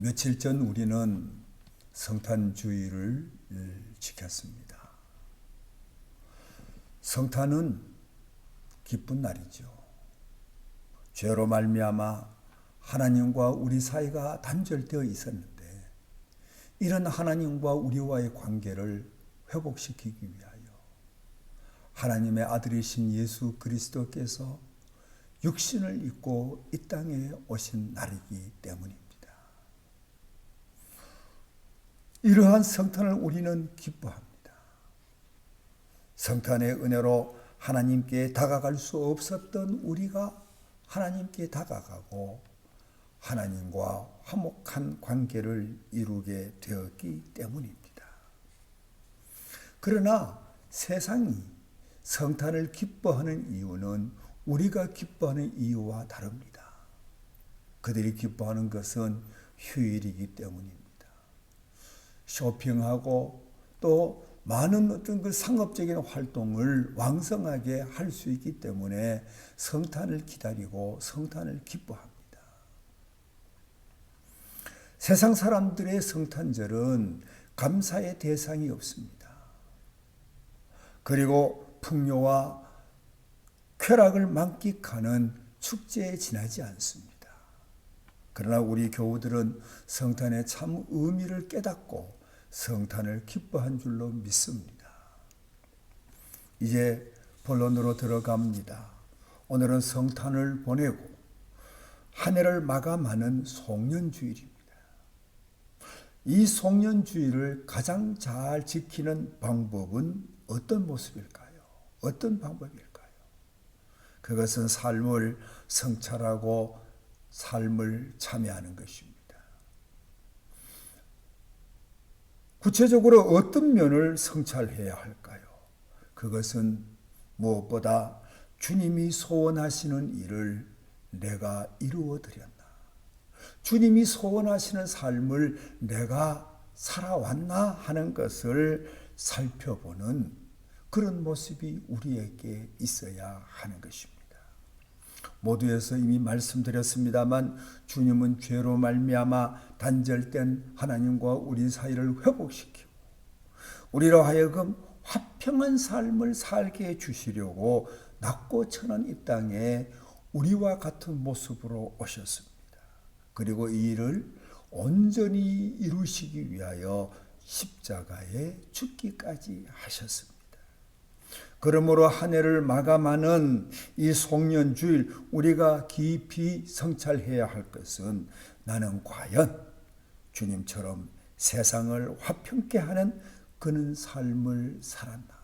며칠 전 우리는 성탄주의를 지켰습니다. 성탄은 기쁜 날이죠. 죄로 말미암아 하나님과 우리 사이가 단절되어 있었는데 이런 하나님과 우리와의 관계를 회복시키기 위하여 하나님의 아들이신 예수 그리스도께서 육신을 입고 이 땅에 오신 날이기 때문입니다. 이러한 성탄을 우리는 기뻐합니다. 성탄의 은혜로 하나님께 다가갈 수 없었던 우리가 하나님께 다가가고 하나님과 화목한 관계를 이루게 되었기 때문입니다. 그러나 세상이 성탄을 기뻐하는 이유는 우리가 기뻐하는 이유와 다릅니다. 그들이 기뻐하는 것은 휴일이기 때문입니다. 쇼핑하고 또 많은 어떤 그 상업적인 활동을 왕성하게 할 수 있기 때문에 성탄을 기다리고 성탄을 기뻐합니다. 세상 사람들의 성탄절은 감사의 대상이 없습니다. 그리고 풍요와 쾌락을 만끽하는 축제에 지나지 않습니다. 그러나 우리 교우들은 성탄의 참 의미를 깨닫고 성탄을 기뻐한 줄로 믿습니다. 이제 본론으로 들어갑니다. 오늘은 성탄을 보내고 한 해를 마감하는 송년주일입니다. 이 송년주일을 가장 잘 지키는 방법은 어떤 모습일까요? 어떤 방법일까요? 그것은 삶을 성찰하고 삶을 참여하는 것입니다. 구체적으로 어떤 면을 성찰해야 할까요? 그것은 무엇보다 주님이 소원하시는 일을 내가 이루어드렸나? 주님이 소원하시는 삶을 내가 살아왔나 하는 것을 살펴보는 그런 모습이 우리에게 있어야 하는 것입니다. 모두에서 이미 말씀드렸습니다만 주님은 죄로 말미암아 단절된 하나님과 우리 사이를 회복시키고 우리로 하여금 화평한 삶을 살게 해주시려고 낮고 천한 이 땅에 우리와 같은 모습으로 오셨습니다. 그리고 이 일을 온전히 이루시기 위하여 십자가에 죽기까지 하셨습니다. 그러므로 한 해를 마감하는 이 송년주일 우리가 깊이 성찰해야 할 것은 나는 과연 주님처럼 세상을 화평케 하는 그런 삶을 살았나?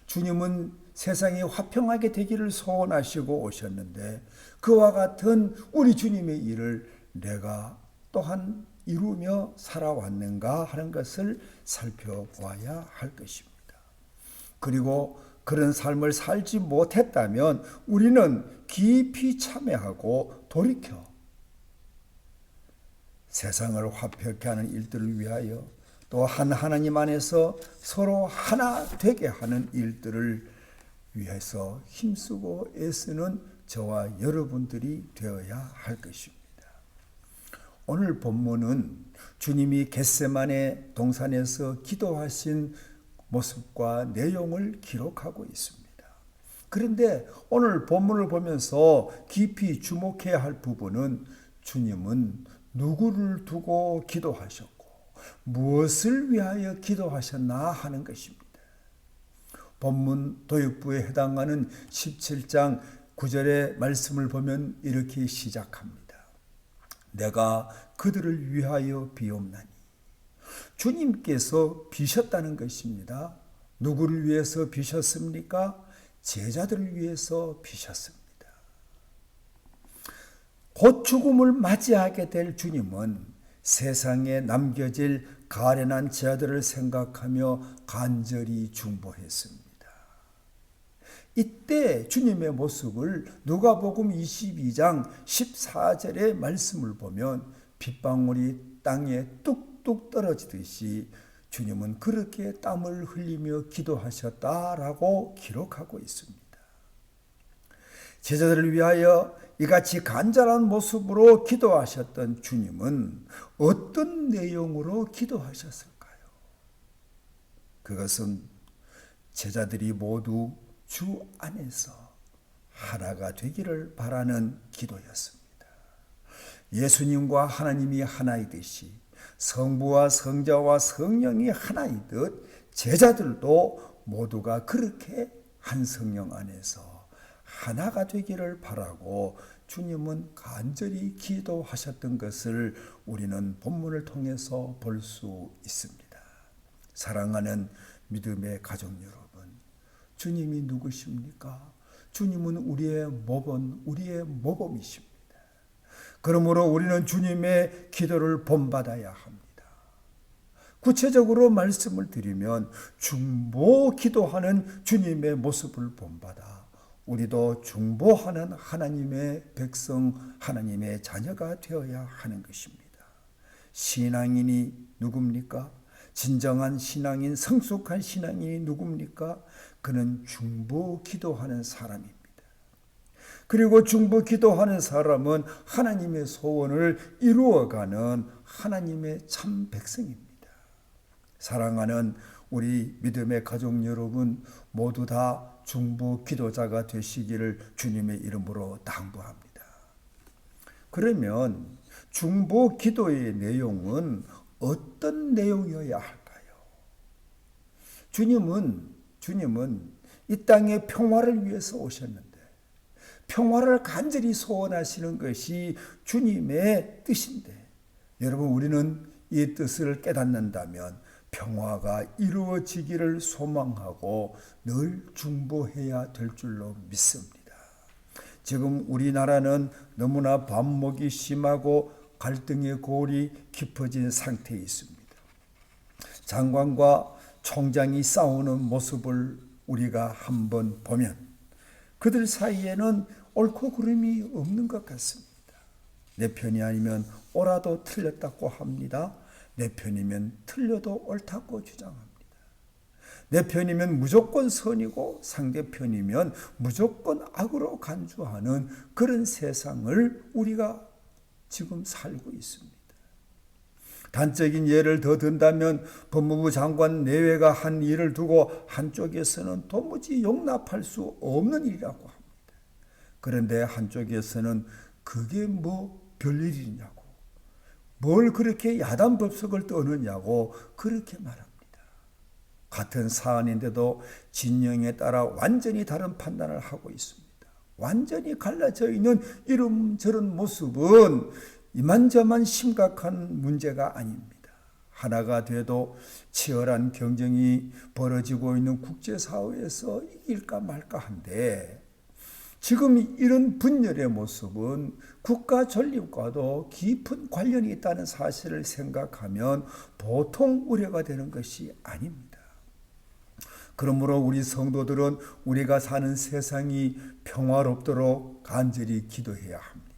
주님은 세상이 화평하게 되기를 소원하시고 오셨는데 그와 같은 우리 주님의 일을 내가 또한 이루며 살아왔는가 하는 것을 살펴보아야 할 것입니다. 그리고 그런 삶을 살지 못했다면 우리는 깊이 참회하고 돌이켜 세상을 화평케 하는 일들을 위하여 또 한 하나님 안에서 서로 하나 되게 하는 일들을 위해서 힘쓰고 애쓰는 저와 여러분들이 되어야 할 것입니다. 오늘 본문은 주님이 겟세마네 동산에서 기도하신 모습과 내용을 기록하고 있습니다. 그런데 오늘 본문을 보면서 깊이 주목해야 할 부분은 주님은 누구를 두고 기도하셨고 무엇을 위하여 기도하셨나 하는 것입니다. 본문 도역부에 해당하는 17장 9절의 말씀을 보면 이렇게 시작합니다. 내가 그들을 위하여 비옵나니. 주님께서 비셨다는 것입니다. 누구를 위해서 비셨습니까? 제자들을 위해서 비셨습니다. 곧 죽음을 맞이하게 될 주님은 세상에 남겨질 가련한 제자들을 생각하며 간절히 중보했습니다. 이때 주님의 모습을 누가복음 22장 14절의 말씀을 보면 빗방울이 땅에 뚝뚝 떨어지듯이 주님은 그렇게 땀을 흘리며 기도하셨다라고 기록하고 있습니다. 제자들을 위하여 이같이 간절한 모습으로 기도하셨던 주님은 어떤 내용으로 기도하셨을까요? 그것은 제자들이 모두 주 안에서 하나가 되기를 바라는 기도였습니다. 예수님과 하나님이 하나이듯이 성부와 성자와 성령이 하나이듯 제자들도 모두가 그렇게 한 성령 안에서 하나가 되기를 바라고 주님은 간절히 기도하셨던 것을 우리는 본문을 통해서 볼 수 있습니다. 사랑하는 믿음의 가족 여러분, 주님이 누구십니까? 주님은 우리의 모본, 우리의 모범이십니다. 그러므로 우리는 주님의 기도를 본받아야 합니다. 구체적으로 말씀을 드리면 중보 기도하는 주님의 모습을 본받아 우리도 중보하는 하나님의 백성, 하나님의 자녀가 되어야 하는 것입니다. 신앙인이 누굽니까? 진정한 신앙인, 성숙한 신앙인이 누굽니까? 그는 중보 기도하는 사람입니다. 그리고 중보 기도하는 사람은 하나님의 소원을 이루어가는 하나님의 참 백성입니다. 사랑하는 우리 믿음의 가족 여러분, 모두 다 중보 기도자가 되시기를 주님의 이름으로 당부합니다. 그러면 중보 기도의 내용은 어떤 내용이어야 할까요? 주님은 이 땅에 평화를 위해서 오셨는데 평화를 간절히 소원하시는 것이 주님의 뜻인데, 여러분, 우리는 이 뜻을 깨닫는다면 평화가 이루어지기를 소망하고 늘 중보해야 될 줄로 믿습니다. 지금 우리나라는 너무나 반목이 심하고 갈등의 골이 깊어진 상태에 있습니다. 장관과 총장이 싸우는 모습을 우리가 한번 보면 그들 사이에는 옳고 그름이 없는 것 같습니다. 내 편이 아니면 옳아도 틀렸다고 합니다. 내 편이면 틀려도 옳다고 주장합니다. 내 편이면 무조건 선이고 상대편이면 무조건 악으로 간주하는 그런 세상을 우리가 지금 살고 있습니다. 단적인 예를 더 든다면 법무부 장관 내외가 한 일을 두고 한쪽에서는 도무지 용납할 수 없는 일이라고 합니다. 그런데 한쪽에서는 그게 뭐 별일이냐고, 뭘 그렇게 야단법석을 떠느냐고 그렇게 말합니다. 같은 사안인데도 진영에 따라 완전히 다른 판단을 하고 있습니다. 완전히 갈라져 있는 이런저런 모습은 이만저만 심각한 문제가 아닙니다. 하나가 돼도 치열한 경쟁이 벌어지고 있는 국제사회에서 이길까 말까 한데, 지금 이런 분열의 모습은 국가 존립과도 깊은 관련이 있다는 사실을 생각하면 보통 우려가 되는 것이 아닙니다. 그러므로 우리 성도들은 우리가 사는 세상이 평화롭도록 간절히 기도해야 합니다.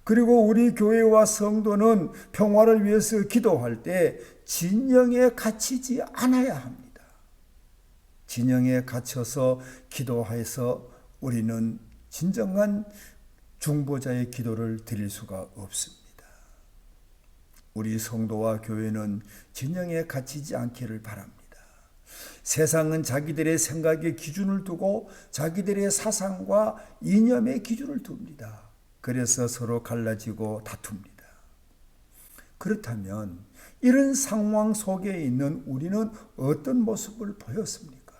그리고 우리 교회와 성도는 평화를 위해서 기도할 때 진영에 갇히지 않아야 합니다. 진영에 갇혀서 기도해서 우리는 진정한 중보자의 기도를 드릴 수가 없습니다. 우리 성도와 교회는 진영에 갇히지 않기를 바랍니다. 세상은 자기들의 생각의 기준을 두고 자기들의 사상과 이념의 기준을 둡니다. 그래서 서로 갈라지고 다툽니다. 그렇다면 이런 상황 속에 있는 우리는 어떤 모습을 보였습니까?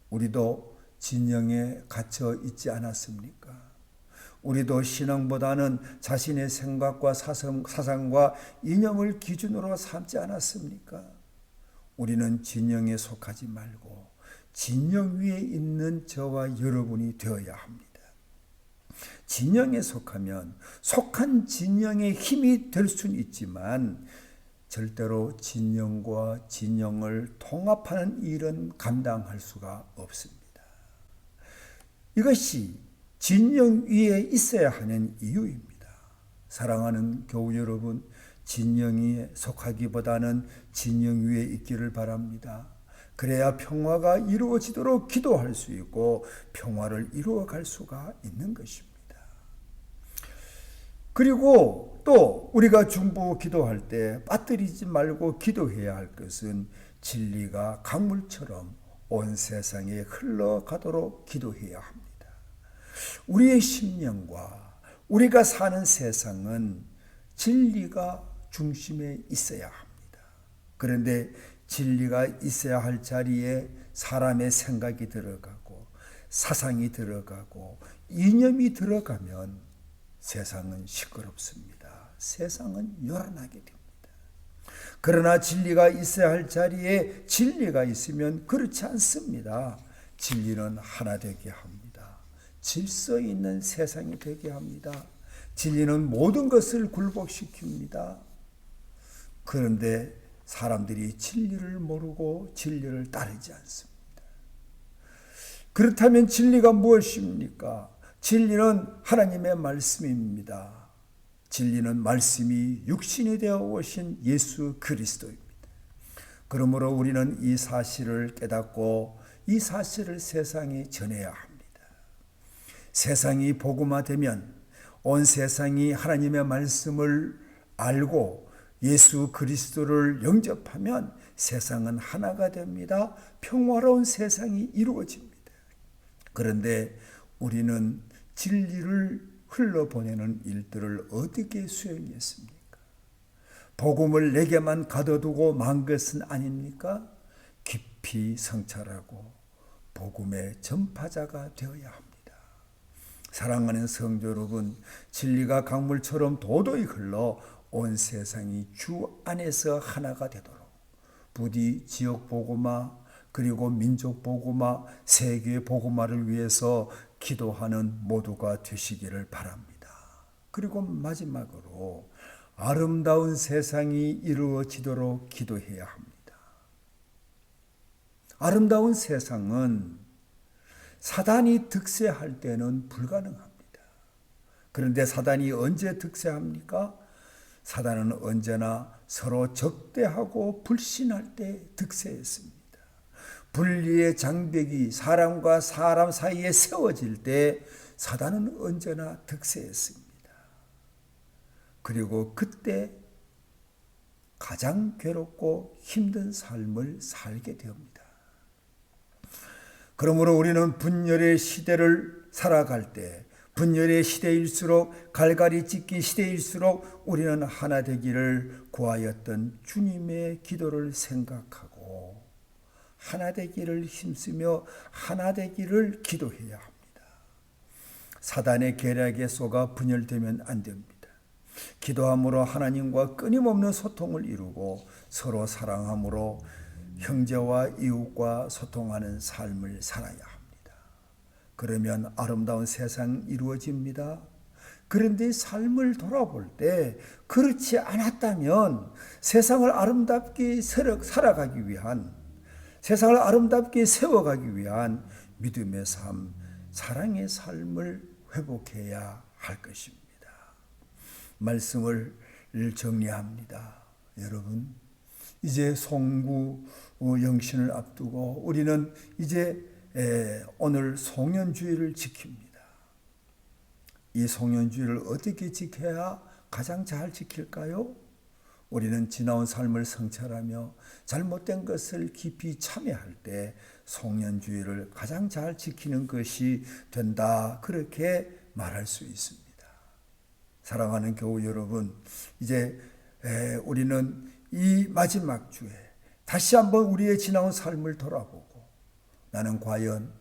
우리도 진영에 갇혀 있지 않았습니까? 우리도 신앙보다는 자신의 생각과 사상과 이념을 기준으로 삼지 않았습니까? 우리는 진영에 속하지 말고 진영 위에 있는 저와 여러분이 되어야 합니다. 진영에 속하면 속한 진영의 힘이 될 수는 있지만 절대로 진영과 진영을 통합하는 일은 감당할 수가 없습니다. 이것이 진영 위에 있어야 하는 이유입니다. 사랑하는 교우 여러분, 진영에 속하기보다는 진영 위에 있기를 바랍니다. 그래야 평화가 이루어지도록 기도할 수 있고 평화를 이루어갈 수가 있는 것입니다. 그리고 또 우리가 중보 기도할 때 빠뜨리지 말고 기도해야 할 것은 진리가 강물처럼 온 세상에 흘러가도록 기도해야 합니다. 우리의 심령과 우리가 사는 세상은 진리가 중심에 있어야 합니다. 그런데 진리가 있어야 할 자리에 사람의 생각이 들어가고 사상이 들어가고 이념이 들어가면 세상은 시끄럽습니다. 세상은 요란하게 됩니다. 그러나 진리가 있어야 할 자리에 진리가 있으면 그렇지 않습니다. 진리는 하나 되게 합니다. 질서 있는 세상이 되게 합니다. 진리는 모든 것을 굴복시킵니다. 그런데 사람들이 진리를 모르고 진리를 따르지 않습니다. 그렇다면 진리가 무엇입니까? 진리는 하나님의 말씀입니다. 진리는 말씀이 육신이 되어 오신 예수 그리스도입니다. 그러므로 우리는 이 사실을 깨닫고 이 사실을 세상에 전해야 합니다. 세상이 복음화되면 온 세상이 하나님의 말씀을 알고 예수 그리스도를 영접하면 세상은 하나가 됩니다. 평화로운 세상이 이루어집니다. 그런데 우리는 진리를 흘러보내는 일들을 어떻게 수행했습니까? 복음을 내게만 가둬두고 만 것은 아닙니까? 깊이 성찰하고 복음의 전파자가 되어야 합니다. 사랑하는 성도 여러분, 진리가 강물처럼 도도히 흘러 온 세상이 주 안에서 하나가 되도록 부디 지역 복음화 그리고 민족 복음화, 세계 복음화를 위해서 기도하는 모두가 되시기를 바랍니다. 그리고 마지막으로 아름다운 세상이 이루어지도록 기도해야 합니다. 아름다운 세상은 사단이 득세할 때는 불가능합니다. 그런데 사단이 언제 득세합니까? 사단은 언제나 서로 적대하고 불신할 때 득세했습니다. 분리의 장벽이 사람과 사람 사이에 세워질 때 사단은 언제나 득세했습니다. 그리고 그때 가장 괴롭고 힘든 삶을 살게 됩니다. 그러므로 우리는 분열의 시대를 살아갈 때 분열의 시대일수록 갈갈이 찢긴 시대일수록 우리는 하나 되기를 구하였던 주님의 기도를 생각하고 하나 되기를 힘쓰며 하나 되기를 기도해야 합니다. 사단의 계략에 속아 분열되면 안 됩니다. 기도함으로 하나님과 끊임없는 소통을 이루고 서로 사랑함으로 형제와 이웃과 소통하는 삶을 살아야 합니다. 그러면 아름다운 세상이 이루어집니다. 그런데 삶을 돌아볼 때 그렇지 않았다면 세상을 아름답게 살아가기 위한 세상을 아름답게 세워가기 위한 믿음의 삶, 사랑의 삶을 회복해야 할 것입니다. 말씀을 정리합니다. 여러분, 이제 송구 영신을 앞두고 우리는 이제 오늘 송년주의를 지킵니다. 이 송년주의를 어떻게 지켜야 가장 잘 지킬까요? 우리는 지나온 삶을 성찰하며 잘못된 것을 깊이 참여할 때 송년주의를 가장 잘 지키는 것이 된다. 그렇게 말할 수 있습니다. 사랑하는 교우 여러분, 이제 우리는 이 마지막 주에 다시 한번 우리의 지나온 삶을 돌아보고 나는 과연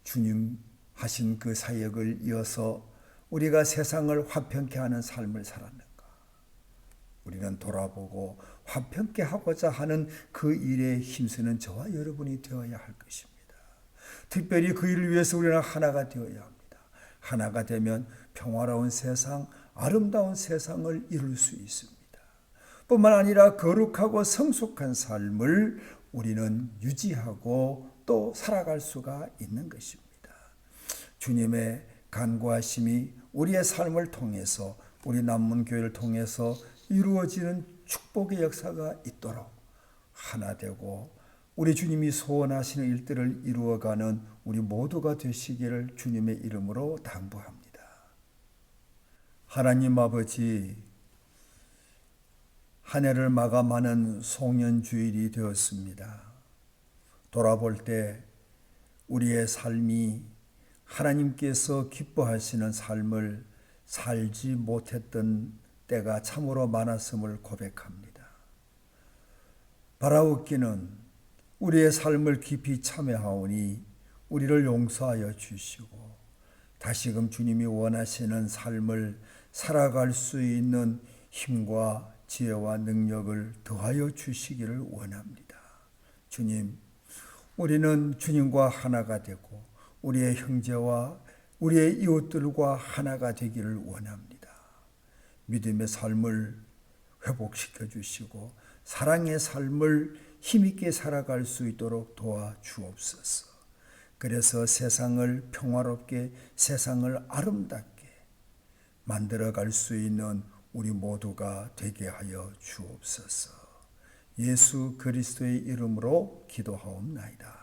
주님 하신 그 사역을 이어서 우리가 세상을 화평케 하는 삶을 살았는가? 우리는 돌아보고 화평케 하고자 하는 그 일에 힘쓰는 저와 여러분이 되어야 할 것입니다. 특별히 그 일을 위해서 우리는 하나가 되어야 합니다. 하나가 되면 평화로운 세상, 아름다운 세상을 이룰 수 있습니다. 뿐만 아니라 거룩하고 성숙한 삶을 우리는 유지하고 또 살아갈 수가 있는 것입니다. 주님의 간구하심이 우리의 삶을 통해서 우리 남문교회를 통해서 이루어지는 축복의 역사가 있도록 하나 되고 우리 주님이 소원하시는 일들을 이루어가는 우리 모두가 되시기를 주님의 이름으로 당부합니다. 하나님 아버지, 한 해를 마감하는 송년주일이 되었습니다. 돌아볼 때 우리의 삶이 하나님께서 기뻐하시는 삶을 살지 못했던 때가 참으로 많았음을 고백합니다. 바라옵기는 우리의 삶을 깊이 참여하오니 우리를 용서하여 주시고 다시금 주님이 원하시는 삶을 살아갈 수 있는 힘과 지혜와 능력을 더하여 주시기를 원합니다. 주님, 우리는 주님과 하나가 되고 우리의 형제와 우리의 이웃들과 하나가 되기를 원합니다. 믿음의 삶을 회복시켜 주시고 사랑의 삶을 힘있게 살아갈 수 있도록 도와 주옵소서. 그래서 세상을 평화롭게, 세상을 아름답게 만들어갈 수 있는 우리 모두가 되게 하여 주옵소서. 예수 그리스도의 이름으로 기도하옵나이다.